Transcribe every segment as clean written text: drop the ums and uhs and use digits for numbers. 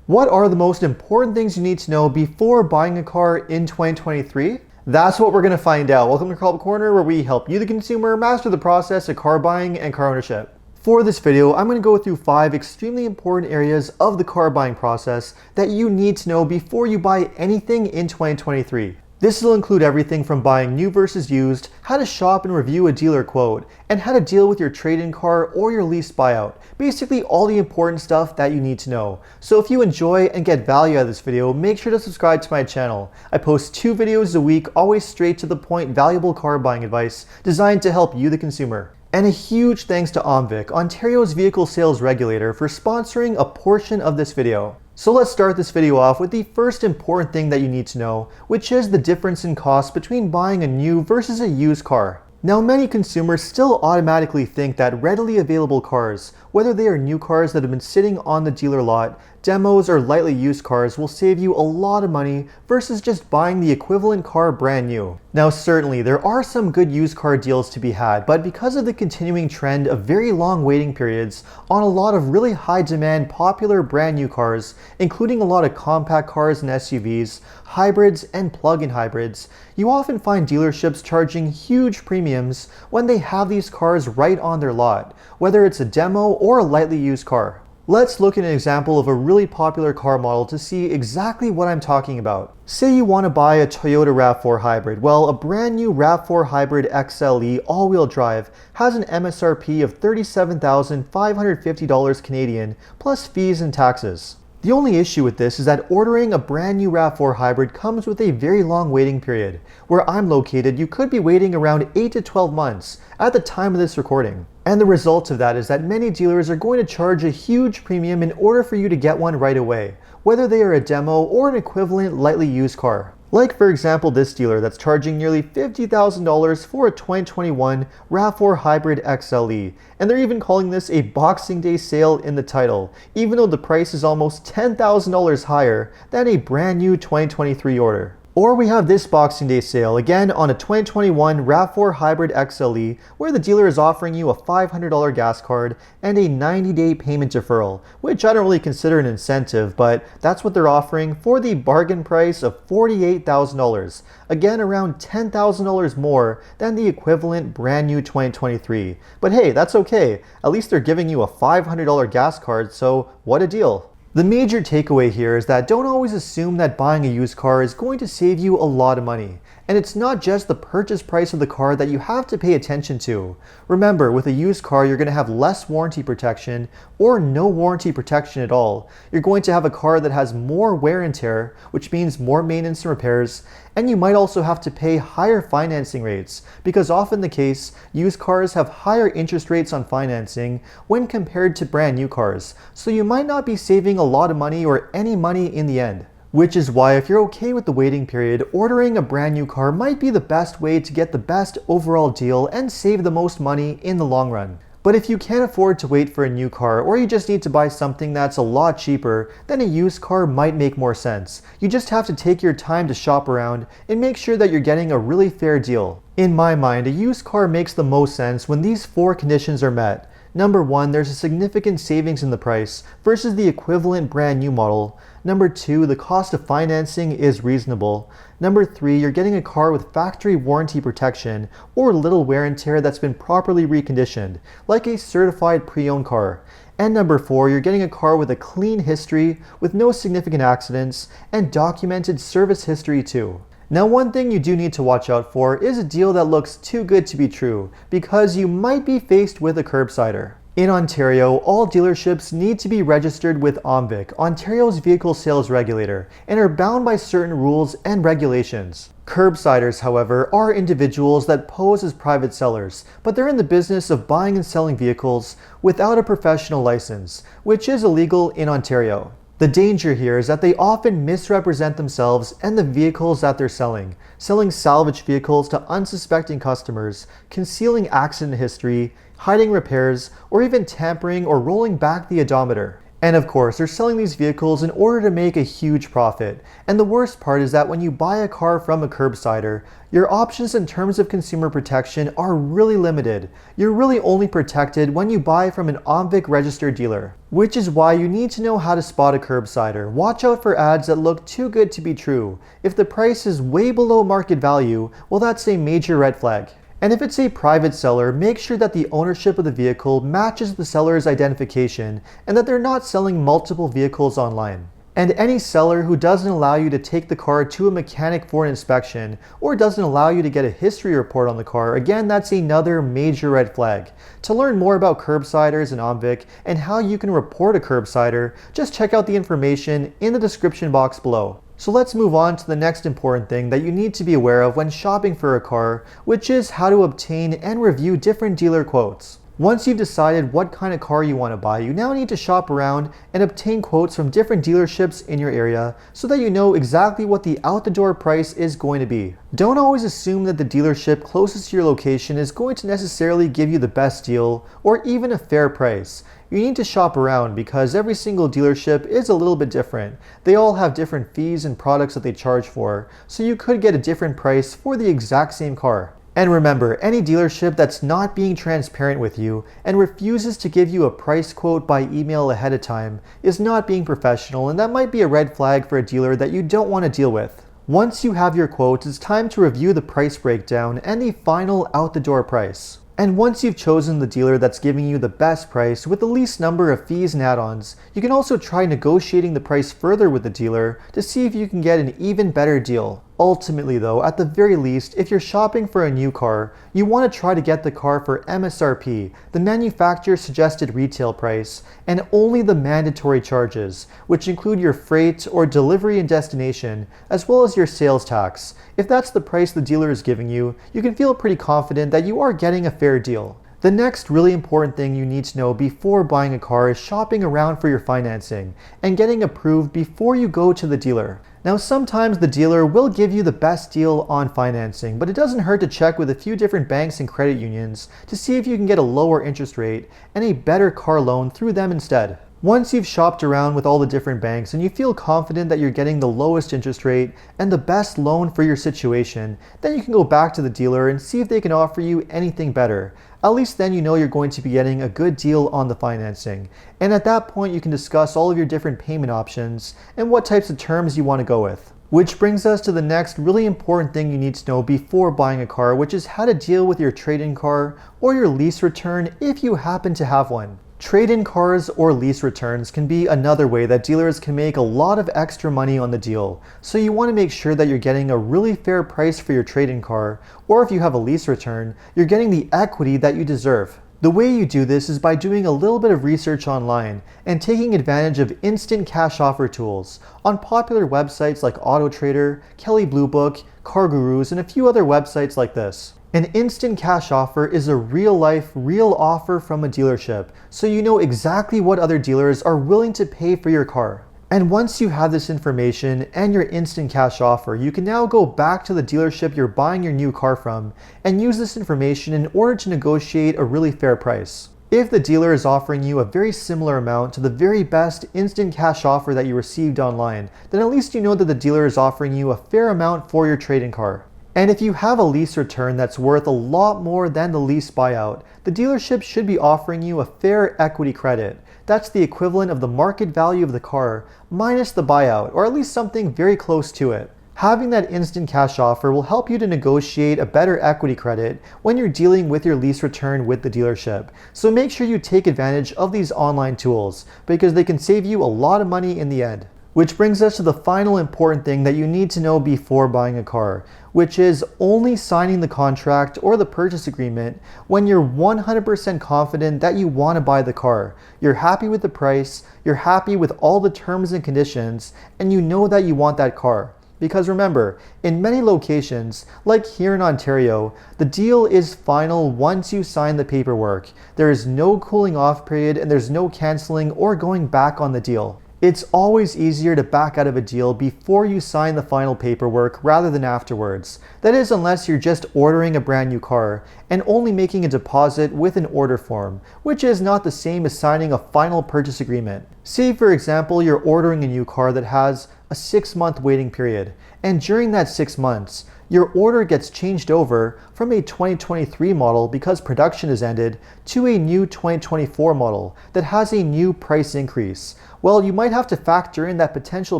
What are the most important things you need to know before buying a car in 2023? That's what we're going to find out. Welcome to Car Corner, where we help you, the consumer, master the process of car buying and car ownership. For this video, I'm going to go through 5 extremely important areas of the car buying process that you need to know before you buy anything in 2023. This will include everything from buying new versus used, how to shop and review a dealer quote, and how to deal with your trade-in car or your lease buyout. Basically all the important stuff that you need to know. So if you enjoy and get value out of this video, make sure to subscribe to my channel. I post 2 videos a week, always straight to the point, valuable car buying advice designed to help you, the consumer. And a huge thanks to OMVIC, Ontario's vehicle sales regulator, for sponsoring a portion of this video. So let's start this video off with the first important thing that you need to know, which is the difference in cost between buying a new versus a used car. Now, many consumers still automatically think that readily available cars, whether they are new cars that have been sitting on the dealer lot, demos, or lightly used cars, will save you a lot of money versus just buying the equivalent car brand new. Now, certainly there are some good used car deals to be had, but because of the continuing trend of very long waiting periods on a lot of really high demand popular brand new cars, including a lot of compact cars and SUVs, hybrids and plug-in hybrids, you often find dealerships charging huge premiums when they have these cars right on their lot, whether it's a demo or a lightly used car. Let's look at an example of a really popular car model to see exactly what I'm talking about. Say you want to buy a Toyota RAV4 hybrid. Well, a brand new RAV4 hybrid XLE all-wheel drive has an MSRP of $37,550 Canadian plus fees and taxes. The only issue with this is that ordering a brand new RAV4 hybrid comes with a very long waiting period. Where I'm located, you could be waiting around 8 to 12 months at the time of this recording. And the result of that is that many dealers are going to charge a huge premium in order for you to get one right away, whether they are a demo or an equivalent lightly used car. Like for example this dealer that's charging nearly $50,000 for a 2021 RAV4 Hybrid XLE, and they're even calling this a Boxing Day sale in the title, even though the price is almost $10,000 higher than a brand new 2023 order. Or we have this Boxing Day sale, again on a 2021 RAV4 Hybrid XLE, where the dealer is offering you a $500 gas card and a 90-day payment deferral, which I don't really consider an incentive, but that's what they're offering for the bargain price of $48,000. Again, around $10,000 more than the equivalent brand new 2023. But hey, that's okay. At least they're giving you a $500 gas card, so what a deal. The major takeaway here is that don't always assume that buying a used car is going to save you a lot of money. And it's not just the purchase price of the car that you have to pay attention to. Remember, with a used car, you're going to have less warranty protection or no warranty protection at all. You're going to have a car that has more wear and tear, which means more maintenance and repairs, and you might also have to pay higher financing rates, because often the case, used cars have higher interest rates on financing when compared to brand new cars, so you might not be saving a lot of money or any money in the end. Which is why, if you're okay with the waiting period, ordering a brand new car might be the best way to get the best overall deal and save the most money in the long run. But if you can't afford to wait for a new car, or you just need to buy something that's a lot cheaper, then a used car might make more sense. You just have to take your time to shop around and make sure that you're getting a really fair deal. In my mind, a used car makes the most sense when these 4 conditions are met. Number 1, there's a significant savings in the price versus the equivalent brand new model. Number 2, the cost of financing is reasonable. Number 3, you're getting a car with factory warranty protection or little wear and tear that's been properly reconditioned, like a certified pre-owned car. And number 4, you're getting a car with a clean history, with no significant accidents, and documented service history too. Now, one thing you do need to watch out for is a deal that looks too good to be true, because you might be faced with a curbsider. In Ontario, all dealerships need to be registered with OMVIC, Ontario's vehicle sales regulator, and are bound by certain rules and regulations. Curbsiders, however, are individuals that pose as private sellers, but they're in the business of buying and selling vehicles without a professional license, which is illegal in Ontario. The danger here is that they often misrepresent themselves and the vehicles that they're selling salvage vehicles to unsuspecting customers, concealing accident history, hiding repairs, or even tampering or rolling back the odometer. And of course, they're selling these vehicles in order to make a huge profit. And the worst part is that when you buy a car from a curbsider, your options in terms of consumer protection are really limited. You're really only protected when you buy from an OMVIC registered dealer. Which is why you need to know how to spot a curbsider. Watch out for ads that look too good to be true. If the price is way below market value, well, that's a major red flag. And if it's a private seller, make sure that the ownership of the vehicle matches the seller's identification and that they're not selling multiple vehicles online. And any seller who doesn't allow you to take the car to a mechanic for an inspection or doesn't allow you to get a history report on the car, again, that's another major red flag. To learn more about curbsiders and OMVIC and how you can report a curbsider, just check out the information in the description box below. So let's move on to the next important thing that you need to be aware of when shopping for a car, which is how to obtain and review different dealer quotes. Once you've decided what kind of car you want to buy, you now need to shop around and obtain quotes from different dealerships in your area so that you know exactly what the out-the-door price is going to be. Don't always assume that the dealership closest to your location is going to necessarily give you the best deal or even a fair price. You need to shop around because every single dealership is a little bit different. They all have different fees and products that they charge for, so you could get a different price for the exact same car. And remember, any dealership that's not being transparent with you and refuses to give you a price quote by email ahead of time is not being professional, and that might be a red flag for a dealer that you don't want to deal with. Once you have your quotes, it's time to review the price breakdown and the final out-the-door price. And once you've chosen the dealer that's giving you the best price with the least number of fees and add-ons, you can also try negotiating the price further with the dealer to see if you can get an even better deal. Ultimately though, at the very least, if you're shopping for a new car, you want to try to get the car for MSRP, the manufacturer's suggested retail price, and only the mandatory charges, which include your freight or delivery and destination, as well as your sales tax. If that's the price the dealer is giving you, you can feel pretty confident that you are getting a fair deal. The next really important thing you need to know before buying a car is shopping around for your financing and getting approved before you go to the dealer. Now, sometimes the dealer will give you the best deal on financing, but it doesn't hurt to check with a few different banks and credit unions to see if you can get a lower interest rate and a better car loan through them instead. Once you've shopped around with all the different banks and you feel confident that you're getting the lowest interest rate and the best loan for your situation, then you can go back to the dealer and see if they can offer you anything better. At least then you know you're going to be getting a good deal on the financing. And at that point you can discuss all of your different payment options and what types of terms you want to go with. Which brings us to the next really important thing you need to know before buying a car, which is how to deal with your trade-in car or your lease return if you happen to have one. Trade-in cars or lease returns can be another way that dealers can make a lot of extra money on the deal. So you want to make sure that you're getting a really fair price for your trade-in car, or if you have a lease return, you're getting the equity that you deserve. The way you do this is by doing a little bit of research online and taking advantage of instant cash offer tools on popular websites like AutoTrader, Kelley Blue Book, Car Gurus, and a few other websites like this. An instant cash offer is a real-life, real offer from a dealership, so you know exactly what other dealers are willing to pay for your car. And once you have this information and your instant cash offer, you can now go back to the dealership you're buying your new car from and use this information in order to negotiate a really fair price. If the dealer is offering you a very similar amount to the very best instant cash offer that you received online, then at least you know that the dealer is offering you a fair amount for your trade-in car. And if you have a lease return that's worth a lot more than the lease buyout, the dealership should be offering you a fair equity credit. That's the equivalent of the market value of the car minus the buyout, or at least something very close to it. Having that instant cash offer will help you to negotiate a better equity credit when you're dealing with your lease return with the dealership. So make sure you take advantage of these online tools because they can save you a lot of money in the end. Which brings us to the final important thing that you need to know before buying a car, which is only signing the contract or the purchase agreement when you're 100% confident that you want to buy the car. You're happy with the price, you're happy with all the terms and conditions, and you know that you want that car. Because remember, in many locations, like here in Ontario, the deal is final once you sign the paperwork. There is no cooling off period and there's no canceling or going back on the deal. It's always easier to back out of a deal before you sign the final paperwork rather than afterwards. That is, unless you're just ordering a brand new car and only making a deposit with an order form, which is not the same as signing a final purchase agreement. Say, for example, you're ordering a new car that has a 6-month waiting period, and during that 6 months, your order gets changed over from a 2023 model because production has ended to a new 2024 model that has a new price increase. Well, you might have to factor in that potential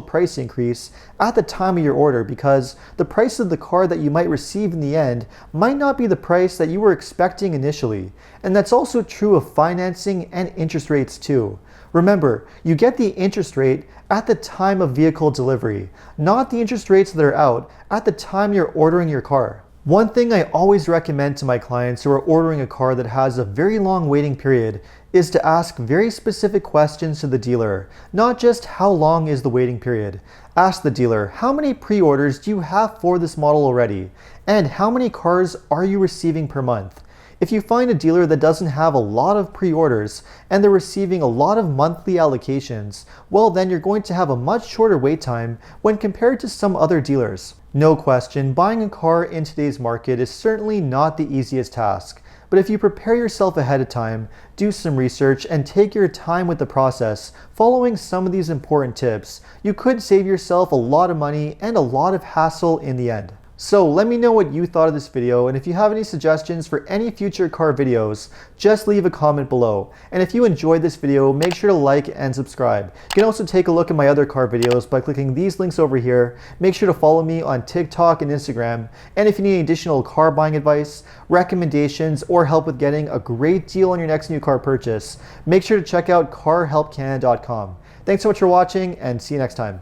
price increase at the time of your order because the price of the car that you might receive in the end might not be the price that you were expecting initially. And that's also true of financing and interest rates too. Remember, you get the interest rate at the time of vehicle delivery, not the interest rates that are out at the time you're ordering your car. One thing I always recommend to my clients who are ordering a car that has a very long waiting period is to ask very specific questions to the dealer, not just how long is the waiting period. Ask the dealer, how many pre-orders do you have for this model already? And how many cars are you receiving per month? If you find a dealer that doesn't have a lot of pre-orders and they're receiving a lot of monthly allocations, well then you're going to have a much shorter wait time when compared to some other dealers. No question, buying a car in today's market is certainly not the easiest task. But if you prepare yourself ahead of time, do some research, and take your time with the process, following some of these important tips, you could save yourself a lot of money and a lot of hassle in the end. So let me know what you thought of this video, and if you have any suggestions for any future car videos, just leave a comment below. And if you enjoyed this video, make sure to like and subscribe. You can also take a look at my other car videos by clicking these links over here. Make sure to follow me on TikTok and Instagram. And if you need additional car buying advice, recommendations, or help with getting a great deal on your next new car purchase, make sure to check out carhelpcanada.com. Thanks so much for watching, and see you next time.